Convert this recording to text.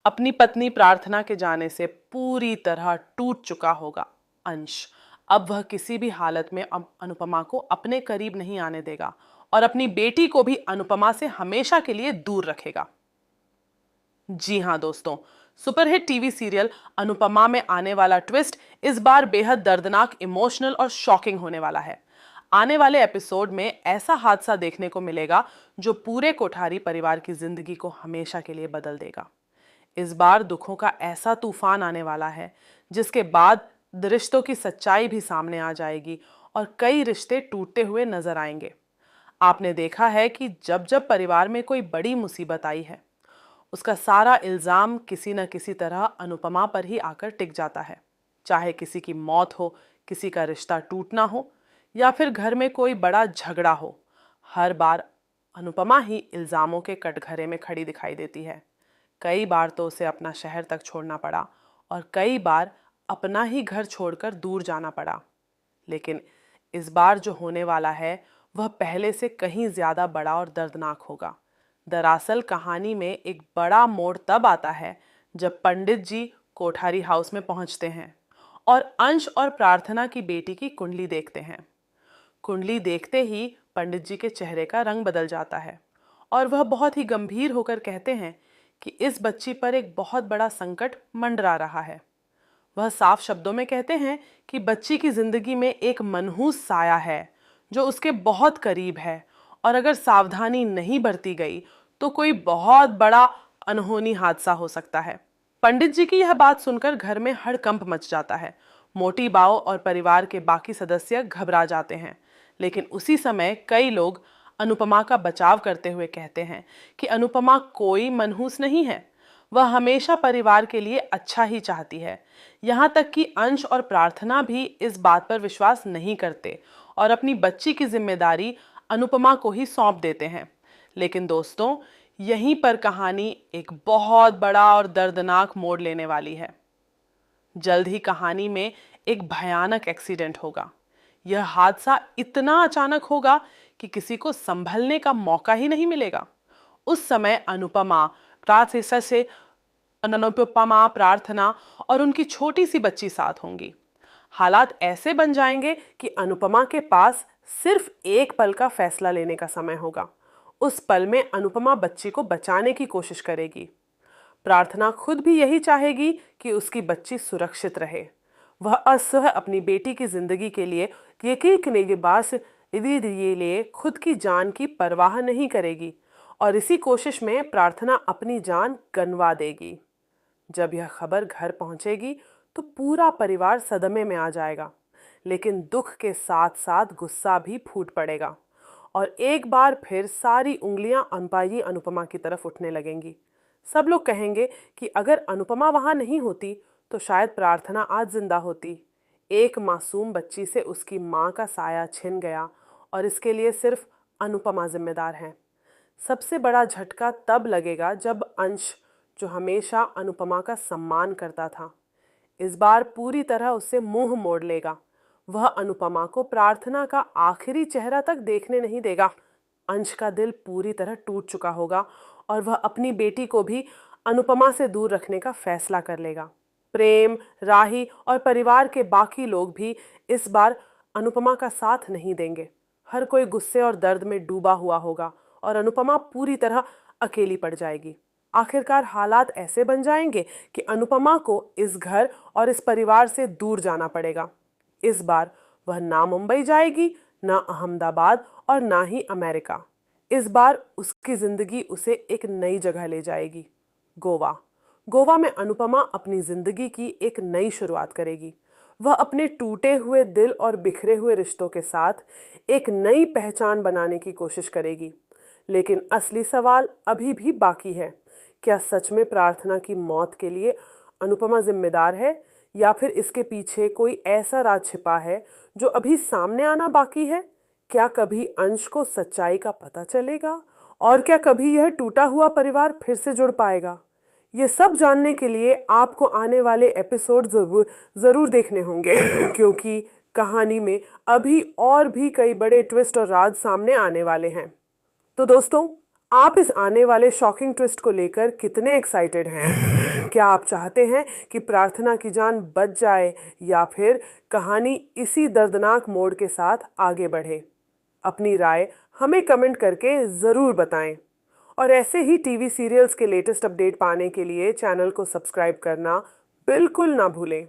अपनी पत्नी प्रार्थना के जाने से पूरी तरह टूट चुका होगा अंश। अब वह किसी भी हालत में अनुपमा को अपने करीब नहीं आने देगा और अपनी बेटी को भी अनुपमा से हमेशा के लिए दूर रखेगा। जी हाँ दोस्तों, सुपरहिट टीवी सीरियल अनुपमा में आने वाला ट्विस्ट इस बार बेहद दर्दनाक, इमोशनल और शॉकिंग होने वाला है। आने वाले एपिसोड में ऐसा हादसा देखने को मिलेगा जो पूरे कोठारी परिवार की जिंदगी को हमेशा के लिए बदल देगा। इस बार दुखों का ऐसा तूफान आने वाला है जिसके बाद रिश्तों की सच्चाई भी सामने आ जाएगी और कई रिश्ते टूटते हुए नजर आएंगे। आपने देखा है कि जब जब परिवार में कोई बड़ी मुसीबत आई है, उसका सारा इल्जाम किसी न किसी तरह अनुपमा पर ही आकर टिक जाता है। चाहे किसी की मौत हो, किसी का रिश्ता टूटना हो या फिर घर में कोई बड़ा झगड़ा हो, हर बार अनुपमा ही इल्जामों के कटघरे में खड़ी दिखाई देती है। कई बार तो उसे अपना शहर तक छोड़ना पड़ा और कई बार अपना ही घर छोड़कर दूर जाना पड़ा। लेकिन इस बार जो होने वाला है वह पहले से कहीं ज्यादा बड़ा और दर्दनाक होगा। दरअसल कहानी में एक बड़ा मोड़ तब आता है जब पंडित जी कोठारी हाउस में पहुंचते हैं और अंश और प्रार्थना की बेटी की कुंडली देखते हैं। कुंडली देखते ही पंडित जी के चेहरे का रंग बदल जाता है और वह बहुत ही गंभीर होकर कहते हैं कि इस बच्ची पर एक बहुत बड़ा संकट मंडरा रहा है। वह साफ शब्दों में कहते हैं कि बच्ची की जिंदगी में एक मनहूस साया है जो उसके बहुत करीब है और अगर सावधानी नहीं बरती गई तो कोई बहुत बड़ा अनहोनी हादसा हो सकता है। पंडित जी की यह बात सुनकर घर में हड़कंप मच जाता है। मोटी बाऊ और परिवार के बाकी सदस्य घबरा जाते हैं, लेकिन उसी समय कई लोग अनुपमा का बचाव करते हुए कहते हैं कि अनुपमा कोई मनहूस नहीं है, वह हमेशा परिवार के लिए अच्छा ही चाहती है। यहाँ तक कि अंश और प्रार्थना भी इस बात पर विश्वास नहीं करते और अपनी बच्ची की जिम्मेदारी अनुपमा को ही सौंप देते हैं। लेकिन दोस्तों, यहीं पर कहानी एक बहुत बड़ा और दर्दनाक मोड़ लेने वाली है। जल्द ही कहानी में एक भयानक एक्सीडेंट होगा। यह हादसा इतना अचानक होगा कि किसी को संभलने का मौका ही नहीं मिलेगा। उस समय अनुपमा, प्रार्थना और उनकी छोटी सी बच्ची साथ होंगी। हालात ऐसे बन जाएंगे कि अनुपमा के पास सिर्फ एक पल का फैसला लेने का समय होगा। उस पल में अनुपमा बच्ची को बचाने की कोशिश करेगी। प्रार्थना खुद भी यही चाहेगी कि उसकी बच्ची सुरक्षित रहे। वह असह अपनी बेटी की जिंदगी के लिए खुद की जान की परवाह नहीं करेगी और इसी कोशिश में प्रार्थना अपनी जान गंवा देगी। जब यह खबर घर पहुंचेगी तो पूरा परिवार सदमे में आ जाएगा, लेकिन दुख के साथ साथ गुस्सा भी फूट पड़ेगा और एक बार फिर सारी उंगलियां अनुपमा की तरफ उठने लगेंगी। सब लोग कहेंगे कि अगर अनुपमा वहां नहीं होती तो शायद प्रार्थना आज जिंदा होती। एक मासूम बच्ची से उसकी माँ का साया छिन गया और इसके लिए सिर्फ अनुपमा जिम्मेदार है। सबसे बड़ा झटका तब लगेगा जब अंश, जो हमेशा अनुपमा का सम्मान करता था, इस बार पूरी तरह उससे मुंह मोड़ लेगा। वह अनुपमा को प्रार्थना का आखिरी चेहरा तक देखने नहीं देगा। अंश का दिल पूरी तरह टूट चुका होगा और वह अपनी बेटी को भी अनुपमा से दूर रखने का फैसला कर लेगा। प्रेम, राही और परिवार के बाकी लोग भी इस बार अनुपमा का साथ नहीं देंगे। हर कोई गुस्से और दर्द में डूबा हुआ होगा और अनुपमा पूरी तरह अकेली पड़ जाएगी। आखिरकार हालात ऐसे बन जाएंगे कि अनुपमा को इस घर और इस परिवार से दूर जाना पड़ेगा। इस बार वह ना मुंबई जाएगी, ना अहमदाबाद और ना ही अमेरिका। इस बार उसकी जिंदगी उसे एक नई जगह ले जाएगी, गोवा। गोवा में अनुपमा अपनी जिंदगी की एक नई शुरुआत करेगी। वह अपने टूटे हुए दिल और बिखरे हुए रिश्तों के साथ एक नई पहचान बनाने की कोशिश करेगी। लेकिन असली सवाल अभी भी बाकी है। क्या सच में प्रार्थना की मौत के लिए अनुपमा जिम्मेदार है या फिर इसके पीछे कोई ऐसा राज छिपा है जो अभी सामने आना बाकी है? क्या कभी अंश को सच्चाई का पता चलेगा और क्या कभी यह टूटा हुआ परिवार फिर से जुड़ पाएगा? ये सब जानने के लिए आपको आने वाले एपिसोड जरूर देखने होंगे क्योंकि कहानी में अभी और भी कई बड़े ट्विस्ट और राज सामने आने वाले हैं। तो दोस्तों, आप इस आने वाले शॉकिंग ट्विस्ट को लेकर कितने एक्साइटेड हैं? क्या आप चाहते हैं कि प्रार्थना की जान बच जाए या फिर कहानी इसी दर्दनाक मोड़ के साथ आगे बढ़े? अपनी राय हमें कमेंट करके ज़रूर बताएं। और ऐसे ही टीवी सीरियल्स के लेटेस्ट अपडेट पाने के लिए चैनल को सब्सक्राइब करना बिल्कुल ना भूलें।